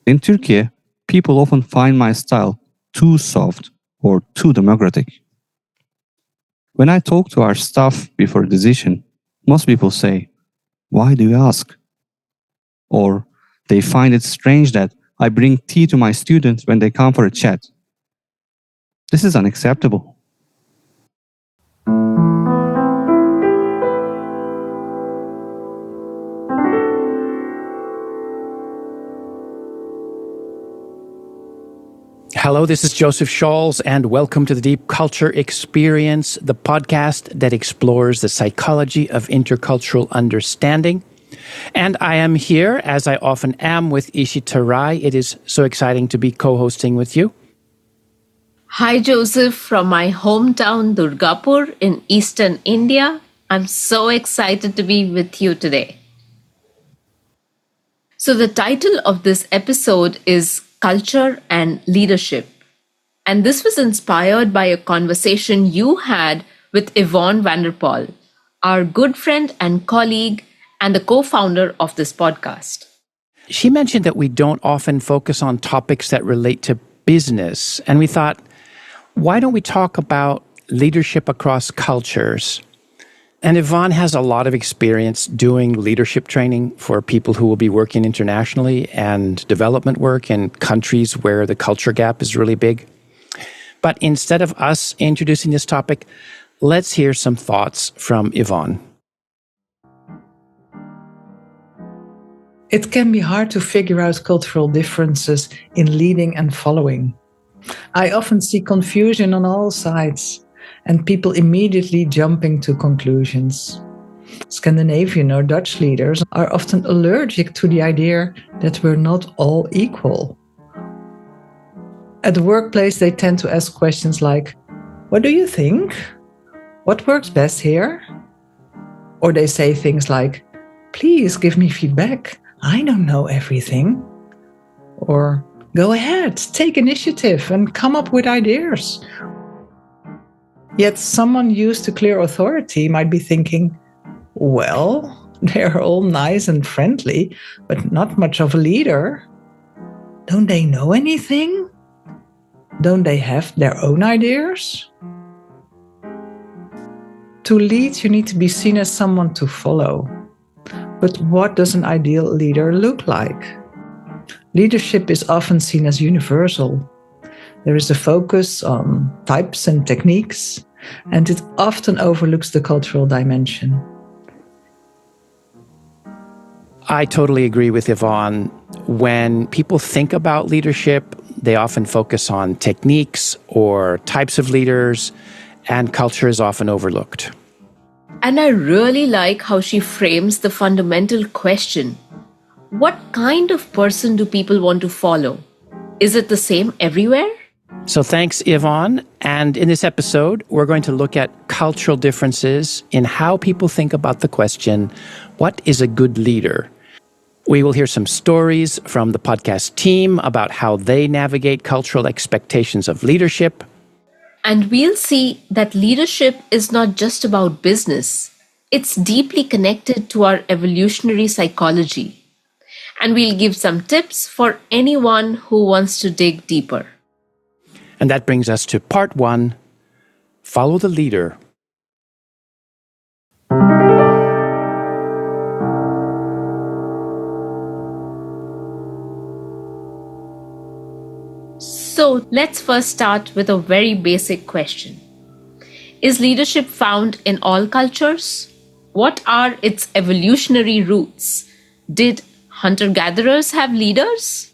In Turkey, people often find my style too soft or too democratic. When I talk to our staff before a decision, most people say, "Why do you ask?" Or they find it strange that I bring tea to my students when they come for a chat. This is unacceptable. Hello, this is Joseph Scholz, and welcome to the Deep Culture Experience, the podcast that explores the psychology of intercultural understanding. And I am here, as I often am, with Ishita Rai. It is so exciting to be co-hosting with you. Hi, Joseph, from my hometown, Durgapur in eastern India. I'm so excited to be with you today. So, the title of this episode is Culture and Leadership. And this was inspired by a conversation you had with Yvonne Vanderpoel, our good friend and colleague, and the co founder of this podcast. She mentioned that we don't often focus on topics that relate to business. And we thought, why don't we talk about leadership across cultures? And Yvonne has a lot of experience doing leadership training for people who will be working internationally and development work in countries where the culture gap is really big. But instead of us introducing this topic, let's hear some thoughts from Yvonne. It can be hard to figure out cultural differences in leading and following. I often see confusion on all sides and people immediately jumping to conclusions. Scandinavian or Dutch leaders are often allergic to the idea that we're not all equal. At the workplace, they tend to ask questions like, "What do you think? What works best here?" Or they say things like, "Please give me feedback. I don't know everything." Or, "Go ahead, take initiative and come up with ideas." Yet someone used to clear authority might be thinking, well, they're all nice and friendly, but not much of a leader. Don't they know anything? Don't they have their own ideas? To lead, you need to be seen as someone to follow. But what does an ideal leader look like? Leadership is often seen as universal. There is a focus on types and techniques, and it often overlooks the cultural dimension. I totally agree with Yvonne. When people think about leadership, they often focus on techniques or types of leaders, and culture is often overlooked. And I really like how she frames the fundamental question: what kind of person do people want to follow? Is it the same everywhere? So thanks, Yvonne. And in this episode, we're going to look at cultural differences in how people think about the question, what is a good leader? We will hear some stories from the podcast team about how they navigate cultural expectations of leadership. And we'll see that leadership is not just about business. It's deeply connected to our evolutionary psychology. And we'll give some tips for anyone who wants to dig deeper. And that brings us to part one, follow the leader. So let's first start with a very basic question. Is leadership found in all cultures? What are its evolutionary roots? Did hunter-gatherers have leaders?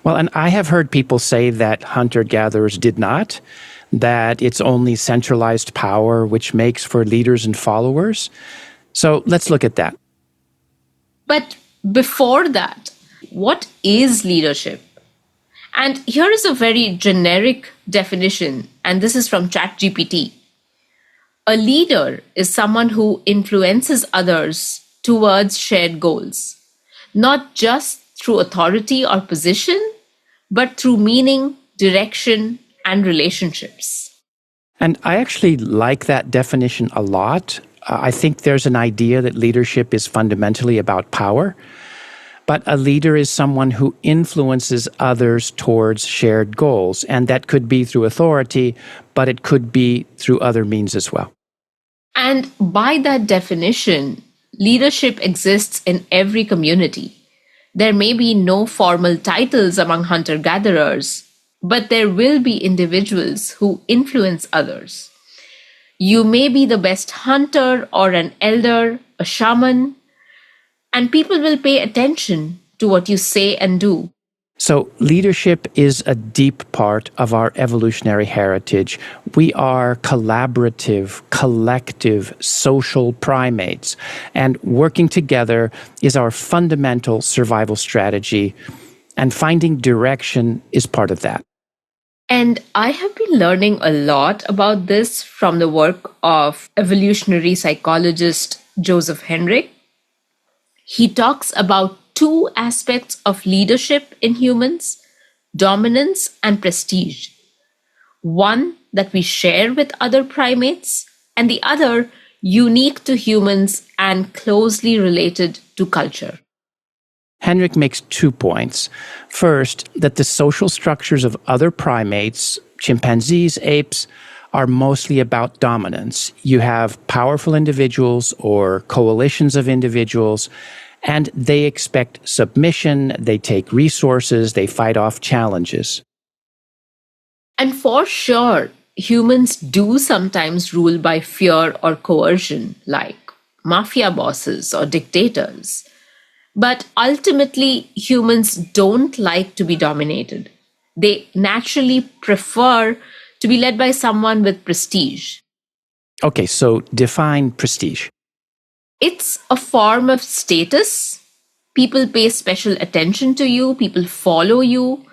Well, and I have heard people say that hunter-gatherers did not, that it's only centralized power which makes for leaders and followers. So let's look at that. But before that, what is leadership? And here is a very generic definition, and this is from ChatGPT. A leader is someone who influences others towards shared goals, not just through authority or position, but through meaning, direction, and relationships. And I actually like that definition a lot. I think there's an idea that leadership is fundamentally about power. But a leader is someone who influences others towards shared goals. And that could be through authority, but it could be through other means as well. And by that definition, leadership exists in every community. There may be no formal titles among hunter-gatherers, but there will be individuals who influence others. You may be the best hunter or an elder, a shaman, and people will pay attention to what you say and do. So leadership is a deep part of our evolutionary heritage. We are collaborative, collective, social primates, and working together is our fundamental survival strategy, and finding direction is part of that. And I have been learning a lot about this from the work of evolutionary psychologist Joseph Henrich. He talks about two aspects of leadership in humans: dominance and prestige. One that we share with other primates, and the other unique to humans and closely related to culture. Henrich makes 2 points. First, that the social structures of other primates, chimpanzees, apes, are mostly about dominance. You have powerful individuals or coalitions of individuals, and they expect submission, they take resources, they fight off challenges. And for sure, humans do sometimes rule by fear or coercion, like mafia bosses or dictators. But ultimately, humans don't like to be dominated. They naturally prefer to be led by someone with prestige. Okay, so define prestige. It's a form of status. People pay special attention to you, people follow you,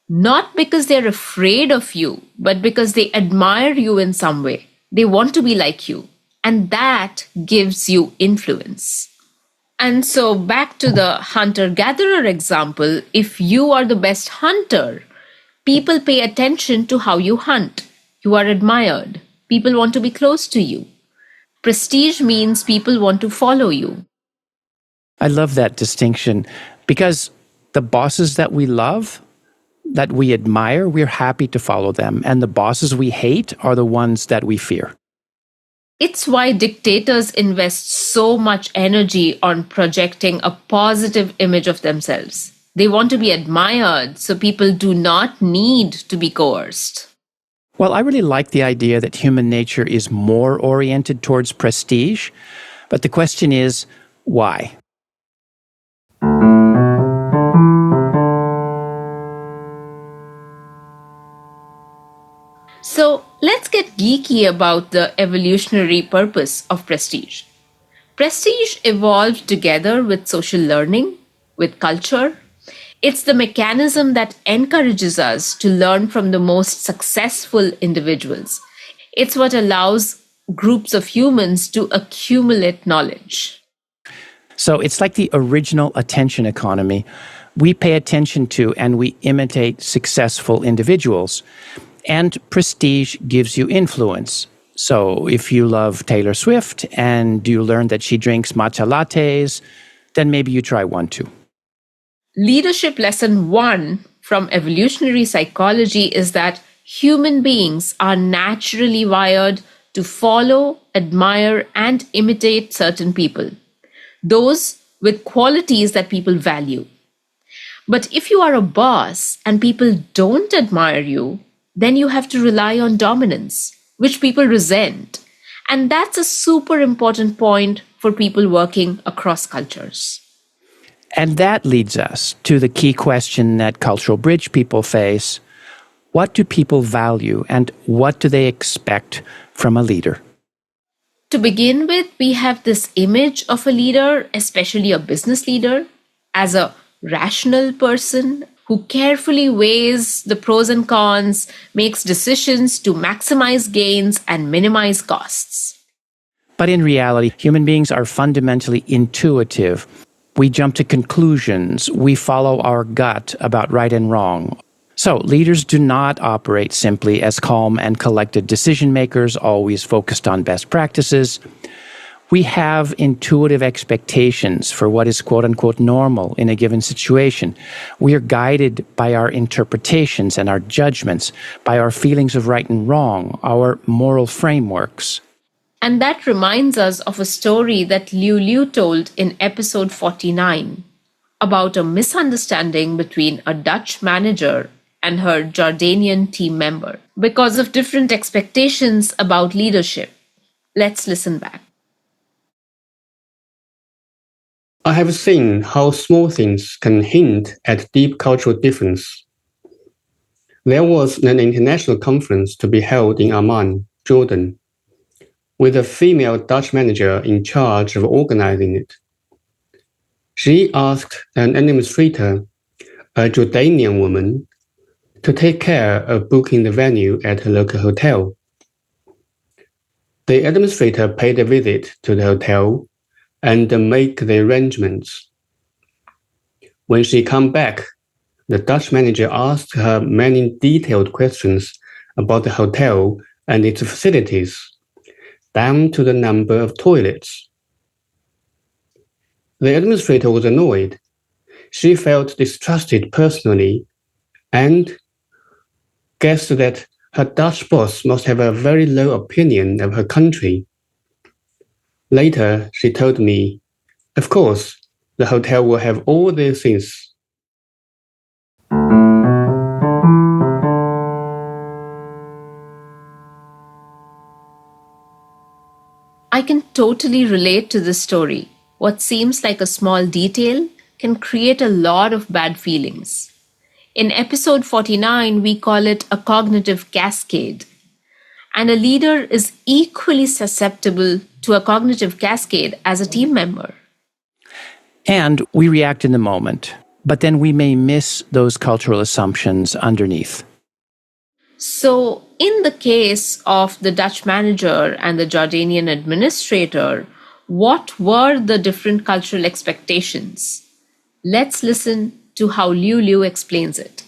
not because they're afraid of you, but because they admire you in some way. They want to be like you, and that gives you influence. And so back to the hunter-gatherer example, if you are the best hunter, people pay attention to how you hunt. You are admired. People want to be close to you. Prestige means people want to follow you. I love that distinction because the bosses that we love, that we admire, we're happy to follow them. And the bosses we hate are the ones that we fear. It's why dictators invest so much energy on projecting a positive image of themselves. They want to be admired, so people do not need to be coerced. Well, I really like the idea that human nature is more oriented towards prestige, but the question is, why? So let's get geeky about the evolutionary purpose of prestige. Prestige evolved together with social learning, with culture. It's the mechanism that encourages us to learn from the most successful individuals. It's what allows groups of humans to accumulate knowledge. So it's like the original attention economy. We pay attention to and we imitate successful individuals. And prestige gives you influence. So if you love Taylor Swift and you learn that she drinks matcha lattes, then maybe you try one too. Leadership lesson 1 from evolutionary psychology is that human beings are naturally wired to follow, admire, and imitate certain people, those with qualities that people value. But if you are a boss and people don't admire you, then you have to rely on dominance, which people resent. And that's a super important point for people working across cultures. And that leads us to the key question that cultural bridge people face. What do people value and what do they expect from a leader? To begin with, we have this image of a leader, especially a business leader, as a rational person who carefully weighs the pros and cons, makes decisions to maximize gains and minimize costs. But in reality, human beings are fundamentally intuitive. We jump to conclusions. We follow our gut about right and wrong. So leaders do not operate simply as calm and collected decision makers, always focused on best practices. We have intuitive expectations for what is quote-unquote normal in a given situation. We are guided by our interpretations and our judgments, by our feelings of right and wrong, our moral frameworks. And that reminds us of a story that Liu Liu told in episode 49 about a misunderstanding between a Dutch manager and her Jordanian team member because of different expectations about leadership. Let's listen back. I have seen how small things can hint at deep cultural difference. There was an international conference to be held in Amman, Jordan, with a female Dutch manager in charge of organizing it. She asked an administrator, a Jordanian woman, to take care of booking the venue at her local hotel. The administrator paid a visit to the hotel and made the arrangements. When she came back, the Dutch manager asked her many detailed questions about the hotel and its facilities, down to the number of toilets. The administrator was annoyed. She felt distrusted personally and guessed that her Dutch boss must have a very low opinion of her country. Later, she told me, of course, the hotel will have all these things. I can totally relate to this story. What seems like a small detail can create a lot of bad feelings. In episode 49, we call it a cognitive cascade. And a leader is equally susceptible to a cognitive cascade as a team member. And we react in the moment, but then we may miss those cultural assumptions underneath. So, in the case of the Dutch manager and the Jordanian administrator, what were the different cultural expectations? Let's listen to how Liu Liu explains it.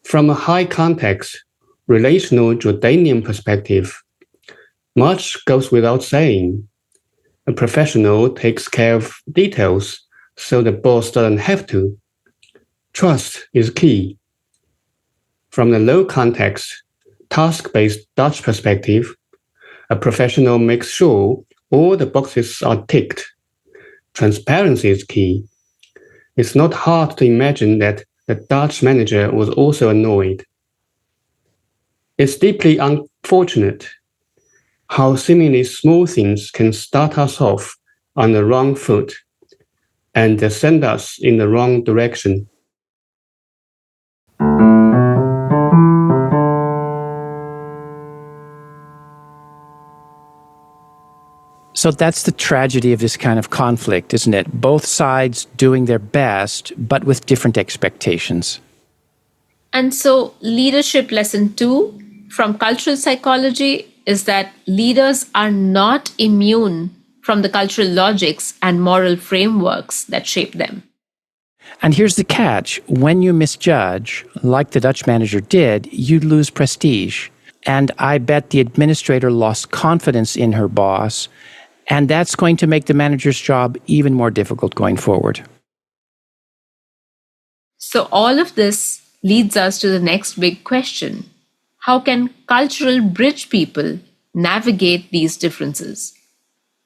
From a high context, relational Jordanian perspective, much goes without saying. A professional takes care of details so the boss doesn't have to. Trust is key. From the low context, task-based Dutch perspective, a professional makes sure all the boxes are ticked. Transparency is key. It's not hard to imagine that the Dutch manager was also annoyed. It's deeply unfortunate how seemingly small things can start us off on the wrong foot and send us in the wrong direction. So that's the tragedy of this kind of conflict, isn't it? Both sides doing their best, but with different expectations. And so, leadership lesson 2 from cultural psychology is that leaders are not immune from the cultural logics and moral frameworks that shape them. And here's the catch. When you misjudge, like the Dutch manager did, you lose prestige. And I bet the administrator lost confidence in her boss, and that's going to make the manager's job even more difficult going forward. So, all of this leads us to the next big question. How can cultural bridge people navigate these differences?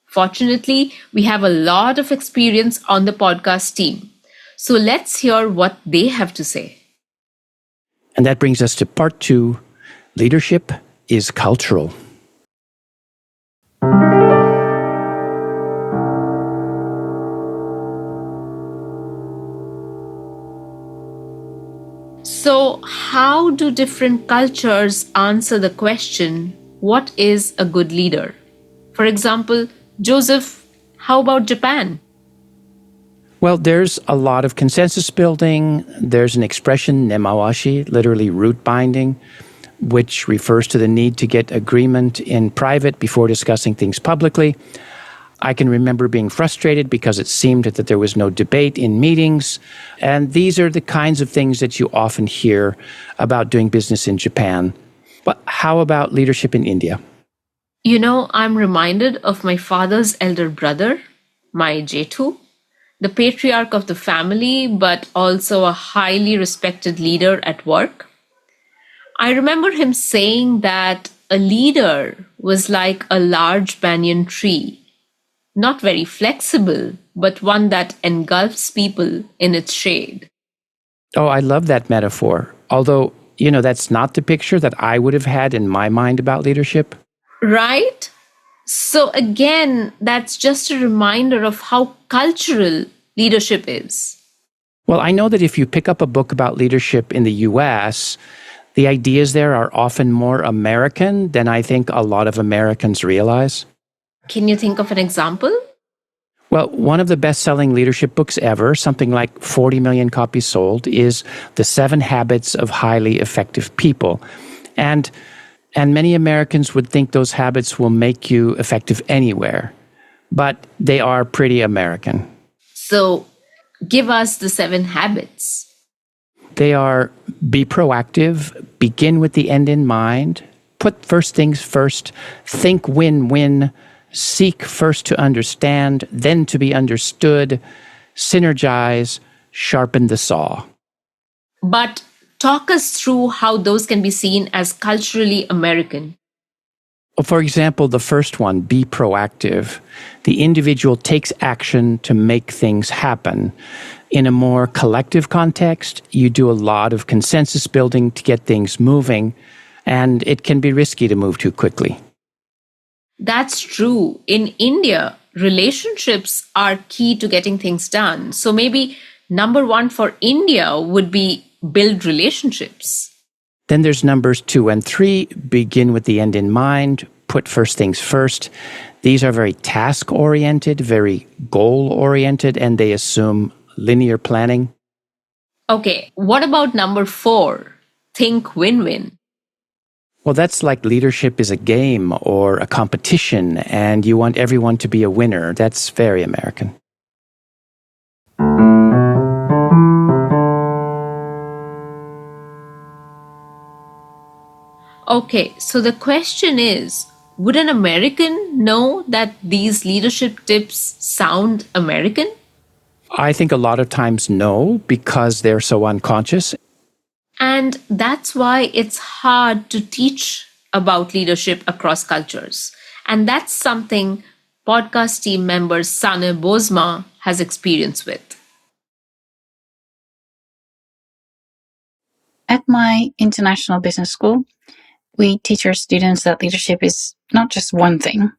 Fortunately, we have a lot of experience on the podcast team. So let's hear what they have to say. And that brings us to part 2, leadership is cultural. So, how do different cultures answer the question, what is a good leader? For example, Joseph, how about Japan? Well, there's a lot of consensus building. There's an expression, nemawashi, literally root binding, which refers to the need to get agreement in private before discussing things publicly. I can remember being frustrated because it seemed that there was no debate in meetings. And these are the kinds of things that you often hear about doing business in Japan. But how about leadership in India? You know, I'm reminded of my father's elder brother, my Jethu, the patriarch of the family, but also a highly respected leader at work. I remember him saying that a leader was like a large banyan tree, not very flexible, but one that engulfs people in its shade. Oh, I love that metaphor. Although, that's not the picture that I would have had in my mind about leadership. Right? So, again, that's just a reminder of how cultural leadership is. Well, I know that if you pick up a book about leadership in the US, the ideas there are often more American than I think a lot of Americans realize. Can you think of an example? Well, one of the best-selling leadership books ever, something like 40 million copies sold, is The 7 Habits of Highly Effective People. And many Americans would think those habits will make you effective anywhere, but they are pretty American. So, give us the 7 habits. They are: be proactive, begin with the end in mind, put first things first, think win-win, seek first to understand, then to be understood, synergize, sharpen the saw. But talk us through how those can be seen as culturally American. For example, the first one, be proactive. The individual takes action to make things happen. In a more collective context, you do a lot of consensus building to get things moving, and it can be risky to move too quickly. That's true. In India, relationships are key to getting things done. So maybe number 1 for India would be build relationships. Then there's numbers 2 and 3, begin with the end in mind, put first things first. These are very task-oriented, very goal-oriented, and they assume linear planning. Okay, what about number 4? Think win-win. Well, that's like leadership is a game or a competition, and you want everyone to be a winner. That's very American. Okay, so the question is, would an American know that these leadership tips sound American? I think a lot of times no, because they're so unconscious. And that's why it's hard to teach about leadership across cultures. And that's something podcast team member Sane Bozma has experience with. At my international business school, we teach our students that leadership is not just one thing.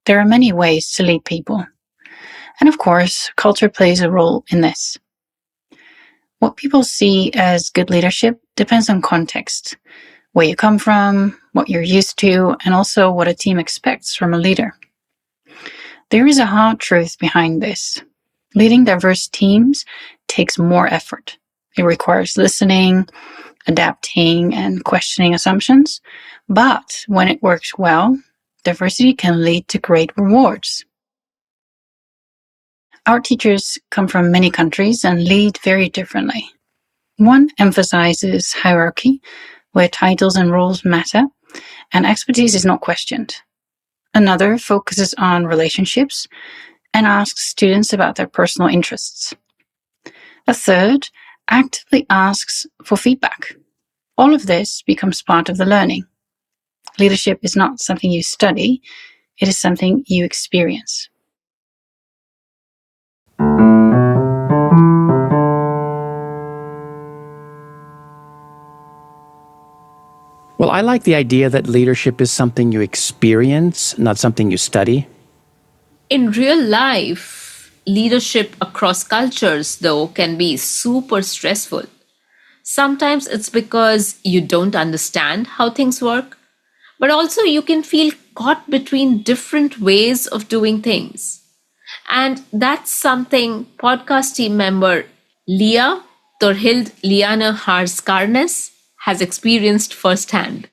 There are many ways to lead people. And of course, culture plays a role in this. What people see as good leadership depends on context, where you come from, what you're used to, and also what a team expects from a leader. There is a hard truth behind this. Leading diverse teams takes more effort. It requires listening, adapting, and questioning assumptions. But when it works well, diversity can lead to great rewards. Our teachers come from many countries and lead very differently. One emphasizes hierarchy, where titles and roles matter, and expertise is not questioned. Another focuses on relationships and asks students about their personal interests. A third actively asks for feedback. All of this becomes part of the learning. Leadership is not something you study, it is something you experience. Well, I like the idea that leadership is something you experience, not something you study. In real life, leadership across cultures, though, can be super stressful. Sometimes it's because you don't understand how things work, but also you can feel caught between different ways of doing things. And that's something podcast team member Leah Torhild Liane Harskarnes has experienced firsthand.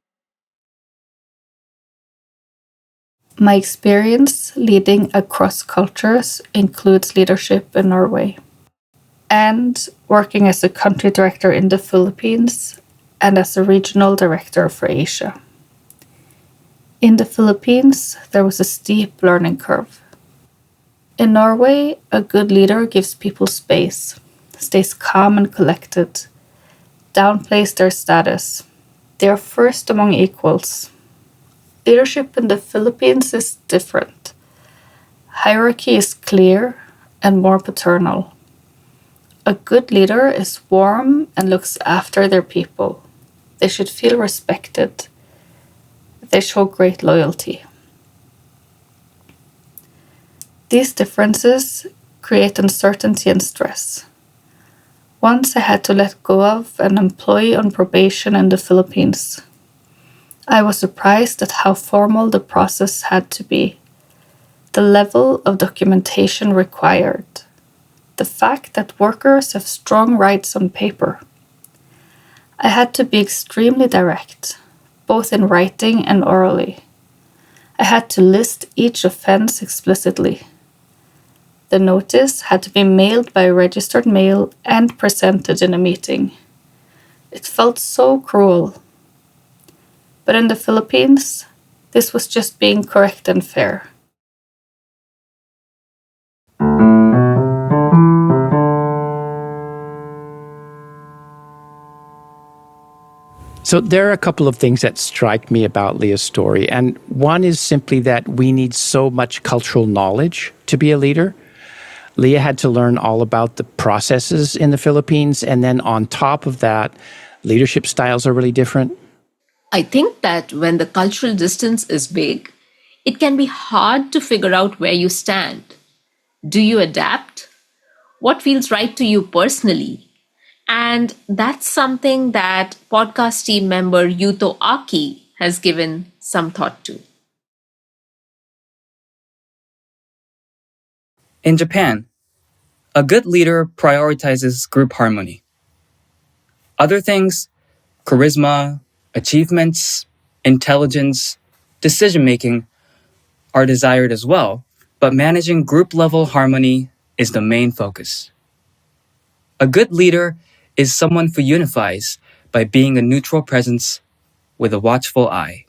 My experience leading across cultures includes leadership in Norway and working as a country director in the Philippines and as a regional director for Asia. In the Philippines, there was a steep learning curve. In Norway, a good leader gives people space, stays calm and collected, downplays their status. They are first among equals. Leadership in the Philippines is different. Hierarchy is clear and more paternal. A good leader is warm and looks after their people. They should feel respected. They show great loyalty. These differences create uncertainty and stress. Once I had to let go of an employee on probation in the Philippines. I was surprised at how formal the process had to be, the level of documentation required, the fact that workers have strong rights on paper. I had to be extremely direct, both in writing and orally. I had to list each offense explicitly. The notice had to be mailed by registered mail and presented in a meeting. It felt so cruel. But in the Philippines, this was just being correct and fair. So there are a couple of things that strike me about Leah's story. And one is simply that we need so much cultural knowledge to be a leader. Leah had to learn all about the processes in the Philippines. And then on top of that, leadership styles are really different. I think that when the cultural distance is big, it can be hard to figure out where you stand. Do you adapt? What feels right to you personally? And that's something that podcast team member Yuto Aki has given some thought to. In Japan, a good leader prioritizes group harmony. Other things, charisma, achievements, intelligence, decision-making, are desired as well, but managing group-level harmony is the main focus. A good leader is someone who unifies by being a neutral presence with a watchful eye.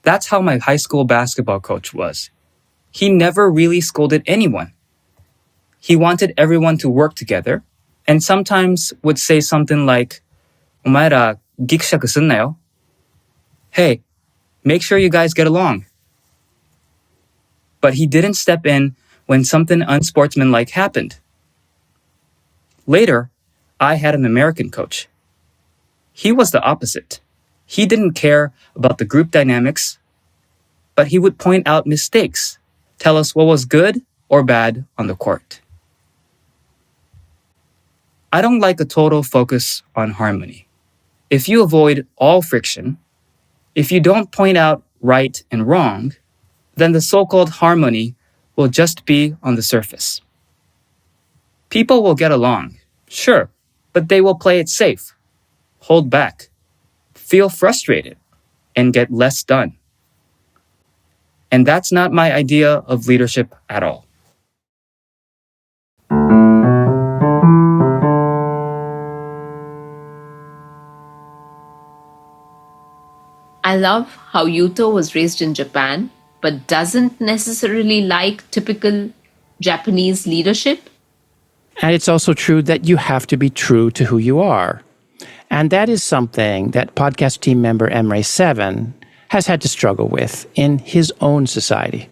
That's how my high school basketball coach was. He never really scolded anyone. He wanted everyone to work together, and sometimes would say something like, "오마에라 긱샤크 썼나요?" Hey, make sure you guys get along. But he didn't step in when something unsportsmanlike happened. Later, I had an American coach. He was the opposite. He didn't care about the group dynamics, but he would point out mistakes, tell us what was good or bad on the court. I don't like a total focus on harmony. If you avoid all friction, if you don't point out right and wrong, then the so-called harmony will just be on the surface. People will get along, sure, but they will play it safe, hold back, feel frustrated, and get less done. And that's not my idea of leadership at all. I love how Yuto was raised in Japan, but doesn't necessarily like typical Japanese leadership. And it's also true that you have to be true to who you are. And that is something that podcast team member Emre7 has had to struggle with in his own society.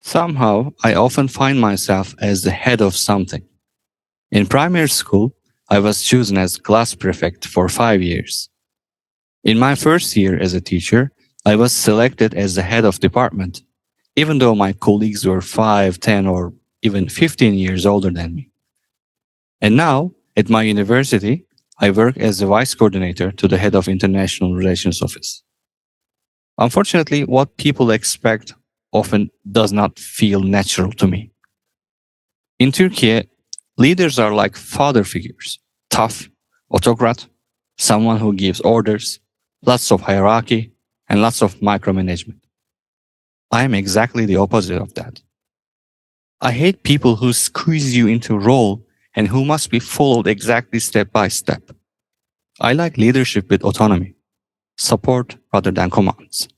Somehow, I often find myself as the head of something. In primary school, I was chosen as class prefect for 5 years. In my first year as a teacher, I was selected as the head of department, even though my colleagues were 5, 10, or even 15 years older than me. And now, at my university, I work as the vice coordinator to the head of international relations office. Unfortunately, what people expect often does not feel natural to me. In Turkey, leaders are like father figures, tough, autocrat, someone who gives orders, lots of hierarchy, and lots of micromanagement. I am exactly the opposite of that. I hate people who squeeze you into a role and who must be followed exactly step by step. I like leadership with autonomy, support rather than commands.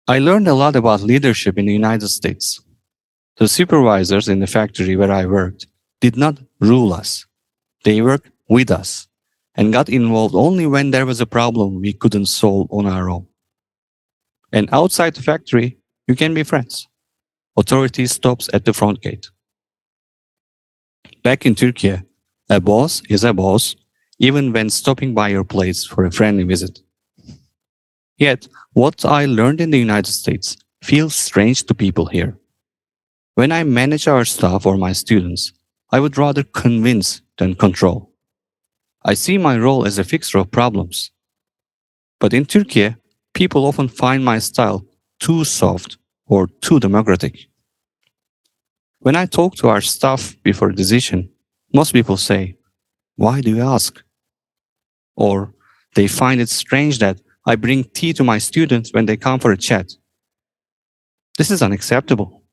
I learned a lot about leadership in the United States. The supervisors in the factory where I worked did not rule us. They worked with us and got involved only when there was a problem we couldn't solve on our own. And outside the factory, you can be friends. Authority stops at the front gate. Back in Turkey, a boss is a boss, even when stopping by your place for a friendly visit. Yet, what I learned in the United States feels strange to people here. When I manage our staff or my students, I would rather convince than control. I see my role as a fixer of problems. But in Turkey, people often find my style too soft or too democratic. When I talk to our staff before a decision, most people say, "Why do you ask?" Or they find it strange that I bring tea to my students when they come for a chat. This is unacceptable.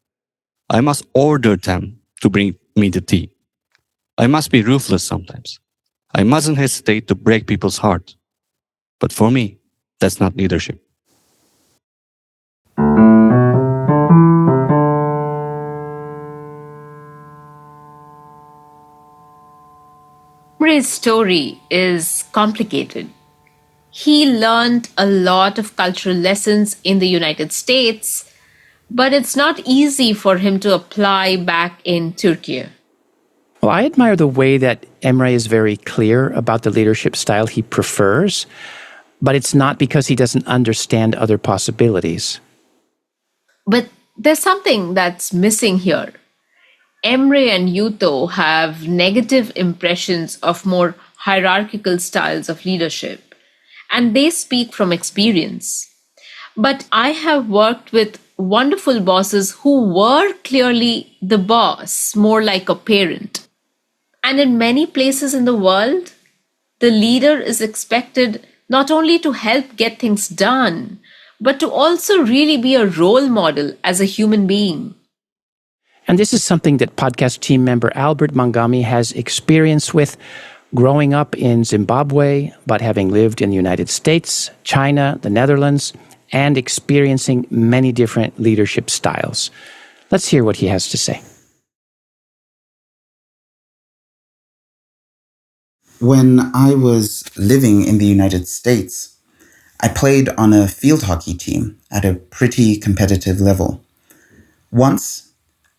I must order them to bring me the tea. I must be ruthless sometimes. I mustn't hesitate to break people's heart. But for me, that's not leadership. Ray's story is complicated. He learned a lot of cultural lessons in the United States, but it's not easy for him to apply back in Turkey. Well, I admire the way that Emre is very clear about the leadership style he prefers, but it's not because he doesn't understand other possibilities. But there's something that's missing here. Emre and Yuto have negative impressions of more hierarchical styles of leadership, and they speak from experience. But I have worked with wonderful bosses who were clearly the boss, more like a parent. And in many places in the world, the leader is expected not only to help get things done, but to also really be a role model as a human being. And this is something that podcast team member Albert Mangami has experience with growing up in Zimbabwe, but having lived in the United States, China, the Netherlands, and experiencing many different leadership styles. Let's hear what he has to say. When I was living in the United States, I played on a field hockey team at a pretty competitive level. Once,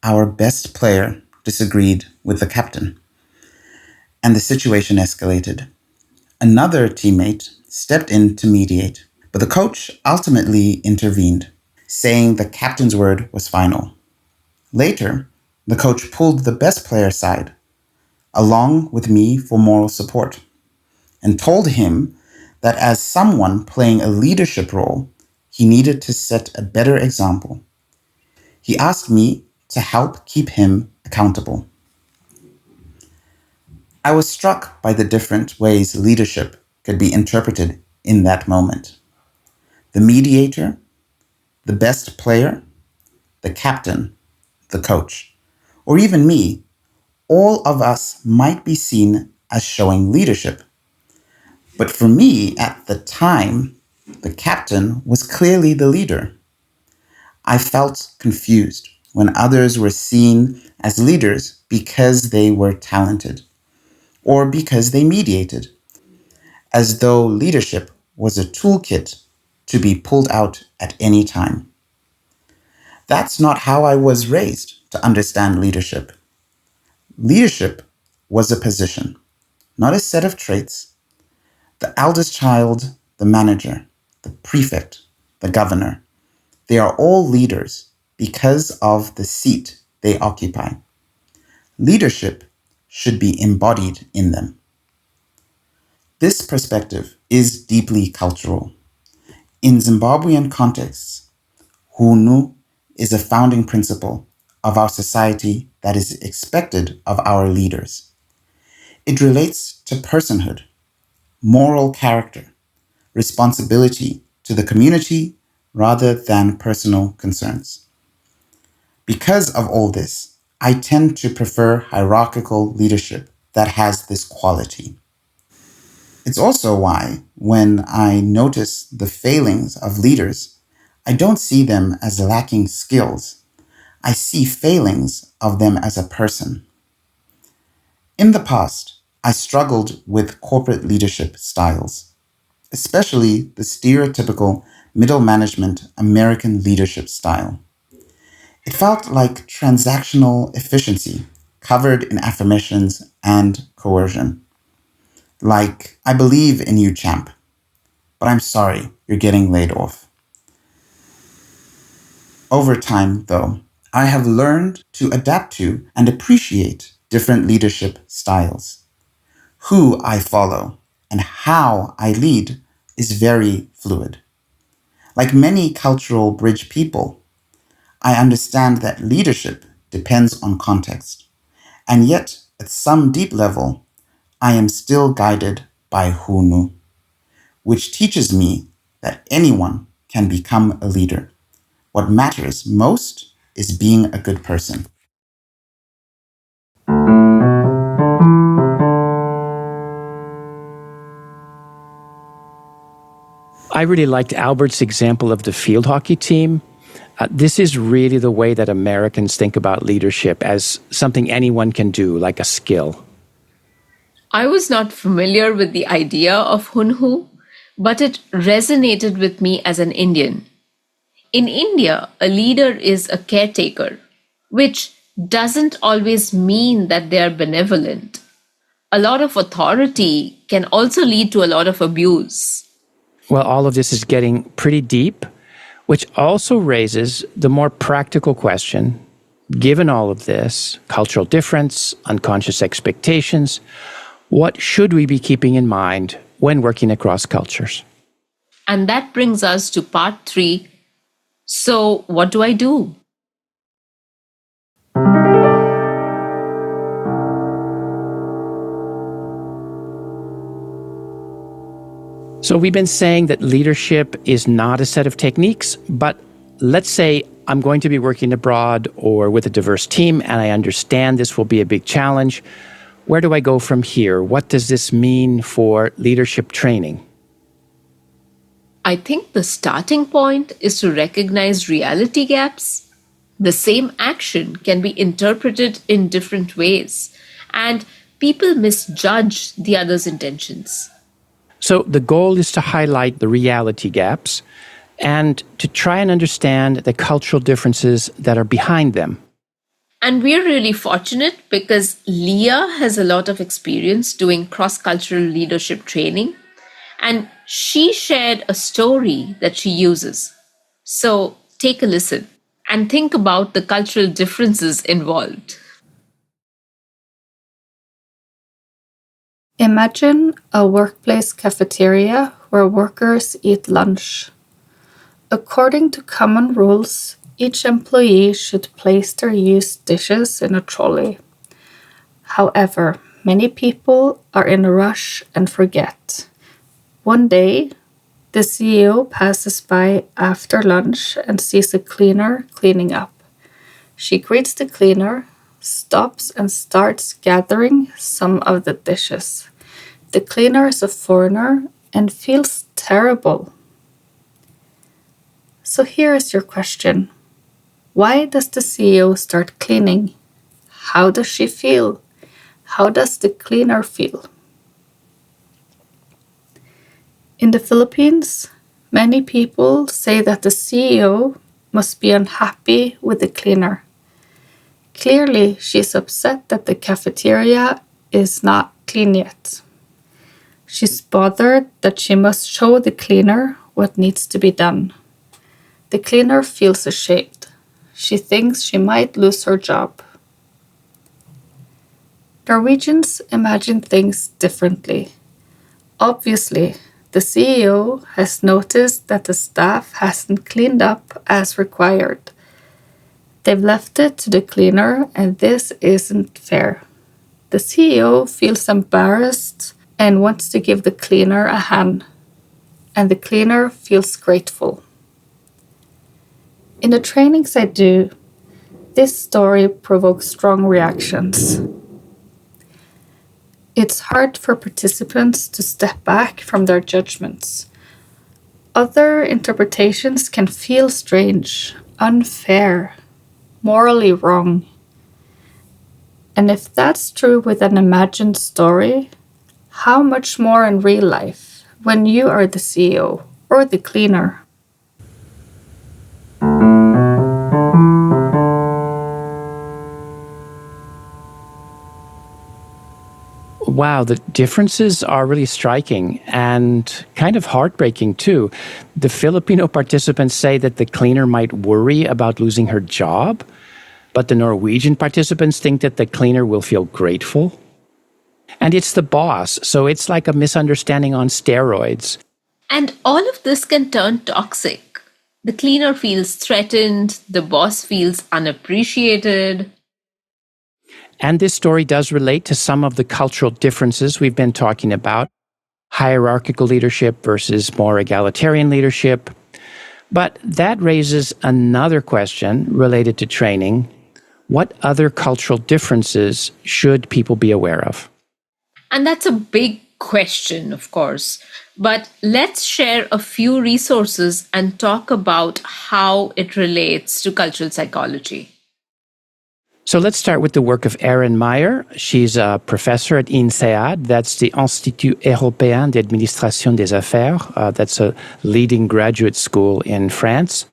our best player disagreed with the captain, and the situation escalated. Another teammate stepped in to mediate, but the coach ultimately intervened, saying the captain's word was final. Later, the coach pulled the best player aside, along with me for moral support, and told him that as someone playing a leadership role, he needed to set a better example. He asked me to help keep him accountable. I was struck by the different ways leadership could be interpreted in that moment. The mediator, the best player, the captain, the coach, or even me, all of us might be seen as showing leadership. But for me, at the time, the captain was clearly the leader. I felt confused when others were seen as leaders because they were talented or because they mediated, as though leadership was a toolkit to be pulled out at any time. That's not how I was raised to understand leadership. Leadership was a position, not a set of traits. The eldest child, the manager, the prefect, the governor, they are all leaders because of the seat they occupy. Leadership should be embodied in them. This perspective is deeply cultural. In Zimbabwean contexts, hunu is a founding principle of our society that is expected of our leaders. It relates to personhood, moral character, responsibility to the community rather than personal concerns. Because of all this, I tend to prefer hierarchical leadership that has this quality. It's also why, when I notice the failings of leaders, I don't see them as lacking skills. I see failings of them as a person. In the past, I struggled with corporate leadership styles, especially the stereotypical middle management American leadership style. It felt like transactional efficiency covered in affirmations and coercion. Like, I believe in you, champ, but I'm sorry, you're getting laid off. Over time, though, I have learned to adapt to and appreciate different leadership styles. Who I follow and how I lead is very fluid. Like many cultural bridge people, I understand that leadership depends on context, and yet, at some deep level, I am still guided by Hunu, which teaches me that anyone can become a leader. What matters most is being a good person. I really liked Albert's example of the field hockey team. This is really the way that Americans think about leadership, as something anyone can do, like a skill. I was not familiar with the idea of Hunhu, but it resonated with me as an Indian. In India, a leader is a caretaker, which doesn't always mean that they are benevolent. A lot of authority can also lead to a lot of abuse. Well, all of this is getting pretty deep, which also raises the more practical question, given all of this, cultural difference, unconscious expectations, what should we be keeping in mind when working across cultures? And that brings us to part 3. So, what do I do? So we've been saying that leadership is not a set of techniques, but let's say I'm going to be working abroad or with a diverse team, and I understand this will be a big challenge. Where do I go from here? What does this mean for leadership training? I think the starting point is to recognize reality gaps. The same action can be interpreted in different ways, and people misjudge the other's intentions. So the goal is to highlight the reality gaps and to try and understand the cultural differences that are behind them. And we're really fortunate because Leah has a lot of experience doing cross-cultural leadership training, and she shared a story that she uses. So take a listen and think about the cultural differences involved. Imagine a workplace cafeteria where workers eat lunch. According to common rules, each employee should place their used dishes in a trolley. However, many people are in a rush and forget. One day, the CEO passes by after lunch and sees a cleaner cleaning up. She greets the cleaner, stops and starts gathering some of the dishes. The cleaner is a foreigner and feels terrible. So here is your question. Why does the CEO start cleaning? How does she feel? How does the cleaner feel? In the Philippines, many people say that the CEO must be unhappy with the cleaner. Clearly, she's upset that the cafeteria is not clean yet. She's bothered that she must show the cleaner what needs to be done. The cleaner feels ashamed. She thinks she might lose her job. Norwegians imagine things differently. Obviously, the CEO has noticed that the staff hasn't cleaned up as required. They've left it to the cleaner, and this isn't fair. The CEO feels embarrassed and wants to give the cleaner a hand, and the cleaner feels grateful. In the trainings I do, this story provokes strong reactions. It's hard for participants to step back from their judgments. Other interpretations can feel strange, unfair, morally wrong. And if that's true with an imagined story, how much more in real life when you are the CEO or the cleaner? Wow, the differences are really striking and kind of heartbreaking too. The Filipino participants say that the cleaner might worry about losing her job, but the Norwegian participants think that the cleaner will feel grateful. And it's the boss, so it's like a misunderstanding on steroids. And all of this can turn toxic. The cleaner feels threatened, the boss feels unappreciated. And this story does relate to some of the cultural differences we've been talking about: hierarchical leadership versus more egalitarian leadership. But that raises another question related to training. What other cultural differences should people be aware of? And that's a big question, of course. But let's share a few resources and talk about how it relates to cultural psychology. So let's start with the work of Erin Meyer. She's a professor at INSEAD. That's the Institut Européen d'Administration des Affaires. That's a leading graduate school in France.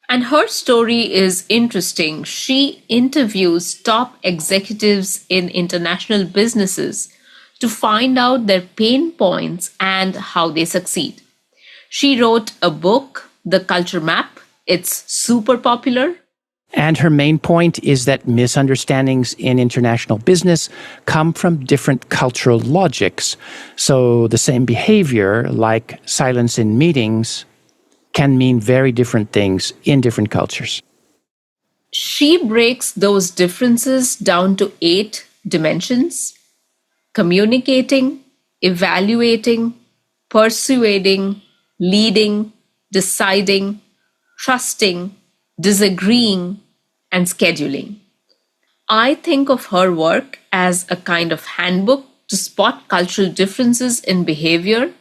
And her story is interesting. She interviews top executives in international businesses to find out their pain points and how they succeed. She wrote a book, The Culture Map. It's super popular. And her main point is that misunderstandings in international business come from different cultural logics. So the same behavior, like silence in meetings, can mean very different things in different cultures. She breaks those differences down to 8 dimensions: communicating, evaluating, persuading, leading, deciding, trusting, disagreeing, and scheduling. I think of her work as a kind of handbook to spot cultural differences in behavior.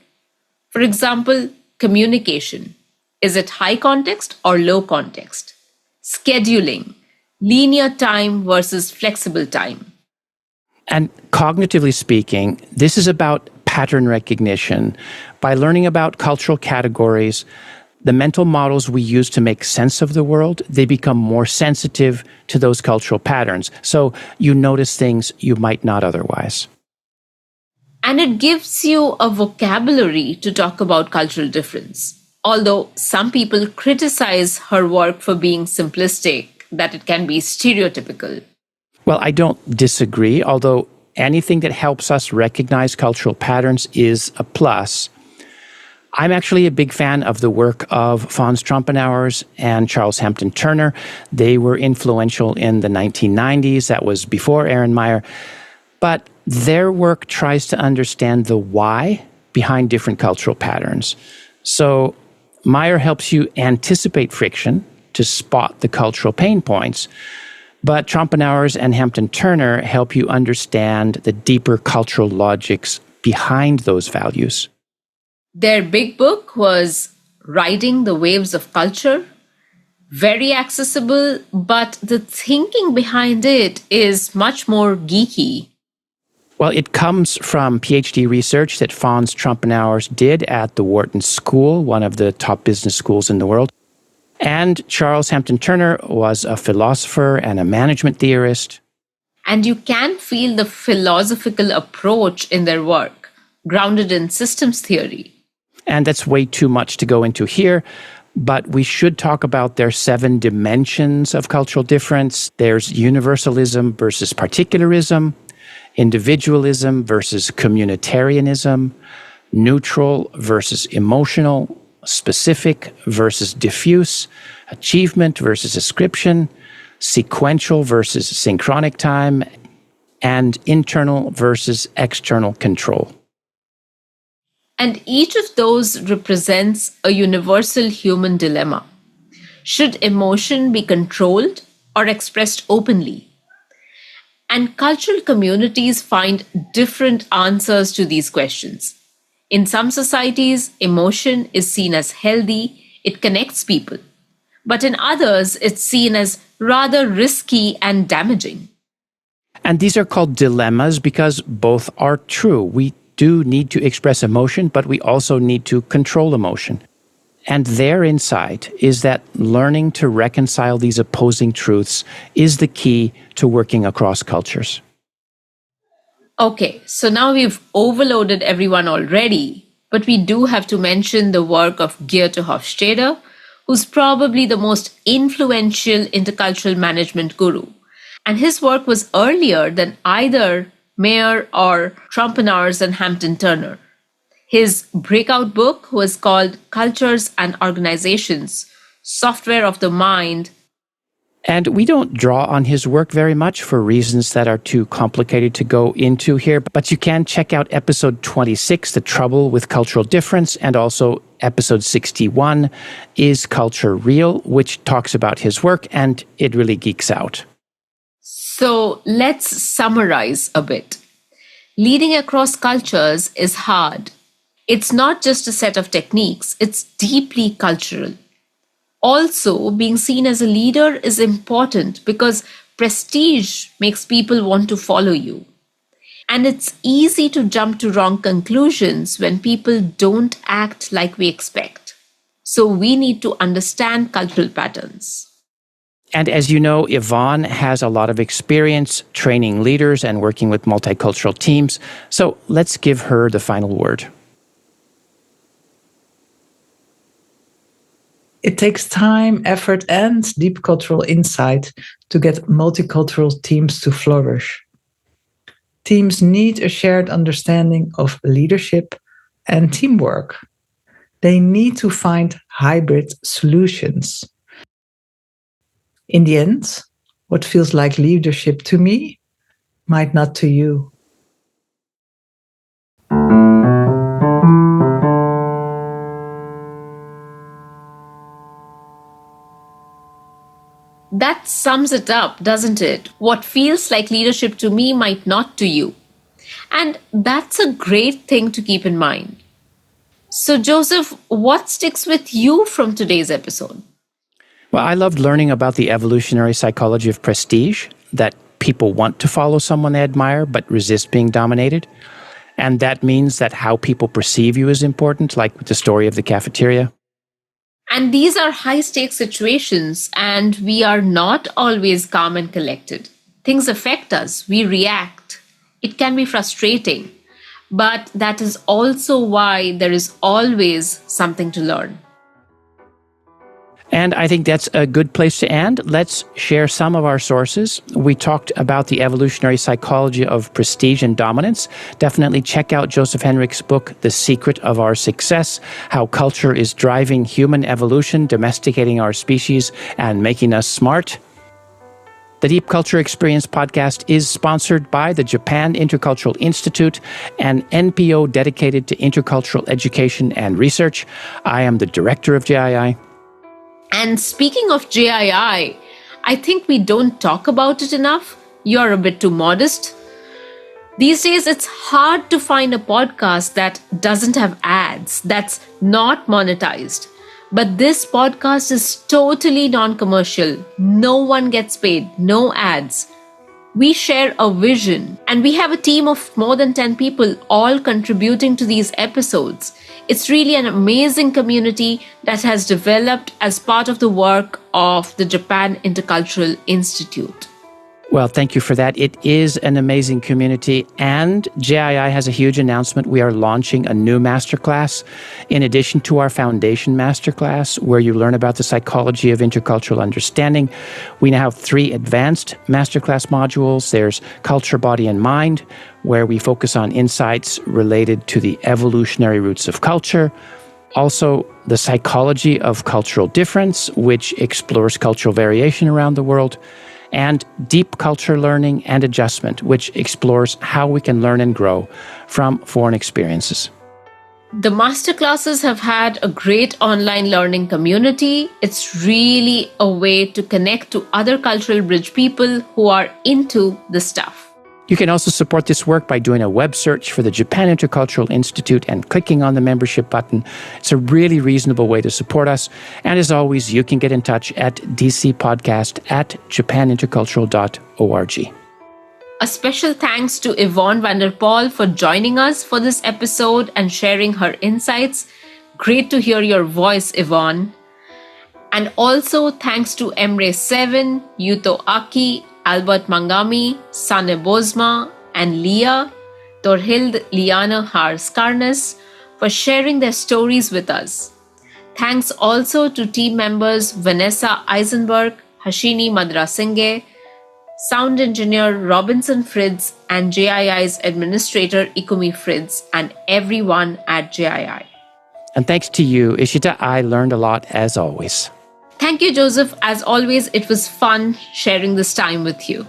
For example, communication. Is it high context or low context? Scheduling. Linear time versus flexible time. And cognitively speaking, this is about pattern recognition. By learning about cultural categories, the mental models we use to make sense of the world, they become more sensitive to those cultural patterns. So you notice things you might not otherwise. And it gives you a vocabulary to talk about cultural difference. Although some people criticize her work for being simplistic, that it can be stereotypical. Well, I don't disagree, although anything that helps us recognize cultural patterns is a plus. I'm actually a big fan of the work of Fons Trompenauers and Charles Hampton Turner. They were influential in the 1990s. That was before Erin Meyer. But their work tries to understand the why behind different cultural patterns. So Meyer helps you anticipate friction to spot the cultural pain points. But Trompenauers and Hampton Turner help you understand the deeper cultural logics behind those values. Their big book was Riding the Waves of Culture. Very accessible, but the thinking behind it is much more geeky. Well, it comes from PhD research that Fons Trompenauers did at the Wharton School, one of the top business schools in the world. And Charles Hampton Turner was a philosopher and a management theorist. And you can feel the philosophical approach in their work, grounded in systems theory. And that's way too much to go into here, but we should talk about their 7 dimensions of cultural difference. There's universalism versus particularism, individualism versus communitarianism, neutral versus emotional, specific versus diffuse, achievement versus ascription, sequential versus synchronic time, and internal versus external control. And each of those represents a universal human dilemma. Should emotion be controlled or expressed openly? And cultural communities find different answers to these questions. In some societies, emotion is seen as healthy, it connects people. But in others, it's seen as rather risky and damaging. And these are called dilemmas because both are true. We do need to express emotion, but we also need to control emotion. And their insight is that learning to reconcile these opposing truths is the key to working across cultures. Okay, so now we've overloaded everyone already, but we do have to mention the work of Geert Hofstede, who's probably the most influential intercultural management guru. And his work was earlier than either Mayer or Trompenaars and Hampton Turner. His breakout book was called Cultures and Organizations, Software of the Mind. And we don't draw on his work very much for reasons that are too complicated to go into here, but you can check out episode 26, The Trouble with Cultural Difference, and also episode 61, Is Culture Real?, which talks about his work, and it really geeks out. So let's summarize a bit. Leading across cultures is hard. It's not just a set of techniques, it's deeply cultural. Also, being seen as a leader is important because prestige makes people want to follow you. And it's easy to jump to wrong conclusions when people don't act like we expect. So we need to understand cultural patterns. And as you know, Yvonne has a lot of experience training leaders and working with multicultural teams. So let's give her the final word. It takes time, effort, and deep cultural insight to get multicultural teams to flourish. Teams need a shared understanding of leadership and teamwork. They need to find hybrid solutions. In the end, what feels like leadership to me might not to you. That sums it up, doesn't it? What feels like leadership to me might not to you. And that's a great thing to keep in mind. So, Joseph, what sticks with you from today's episode? Well, I loved learning about the evolutionary psychology of prestige, that people want to follow someone they admire but resist being dominated. And that means that how people perceive you is important, like with the story of the cafeteria. And these are high-stakes situations, and we are not always calm and collected. Things affect us. We react. It can be frustrating. But that is also why there is always something to learn. And I think that's a good place to end. Let's share some of our sources. We talked about the evolutionary psychology of prestige and dominance. Definitely check out Joseph Henrich's book, The Secret of Our Success, How Culture is Driving Human Evolution, Domesticating Our Species, and Making Us Smart. The Deep Culture Experience podcast is sponsored by the Japan Intercultural Institute, an NPO dedicated to intercultural education and research. I am the director of JII. And speaking of JII, I think we don't talk about it enough. You're a bit too modest. These days, it's hard to find a podcast that doesn't have ads, that's not monetized. But this podcast is totally non-commercial. No one gets paid, no ads. We share a vision, and we have a team of more than 10 people all contributing to these episodes. It's really an amazing community that has developed as part of the work of the Japan Intercultural Institute. Well, thank you for that. It is an amazing community, and JII has a huge announcement. We are launching a new masterclass. In addition to our foundation masterclass, where you learn about the psychology of intercultural understanding, we now have 3 advanced masterclass modules. There's Culture, Body, and Mind, where we focus on insights related to the evolutionary roots of culture. Also, the psychology of cultural difference, which explores cultural variation around the world. And deep culture learning and adjustment, which explores how we can learn and grow from foreign experiences. The masterclasses have had a great online learning community. It's really a way to connect to other Cultural Bridge people who are into the stuff. You can also support this work by doing a web search for the Japan Intercultural Institute and clicking on the membership button. It's a really reasonable way to support us. And as always, you can get in touch at dcpodcast@japanintercultural.org. A special thanks to Yvonne van der Pol for joining us for this episode and sharing her insights. Great to hear your voice, Yvonne. And also thanks to Emre Seven, Yuto Aki, Albert Mangami, Sane Bosma, and Leah, Torhild Liana Harskarnes for sharing their stories with us. Thanks also to team members Vanessa Eisenberg, Hashini Madrasinghe, sound engineer Robinson Fritz, and JII's administrator Ikumi Fritz, and everyone at JII. And thanks to you, Ishita, I learned a lot as always. Thank you, Joseph. As always, it was fun sharing this time with you.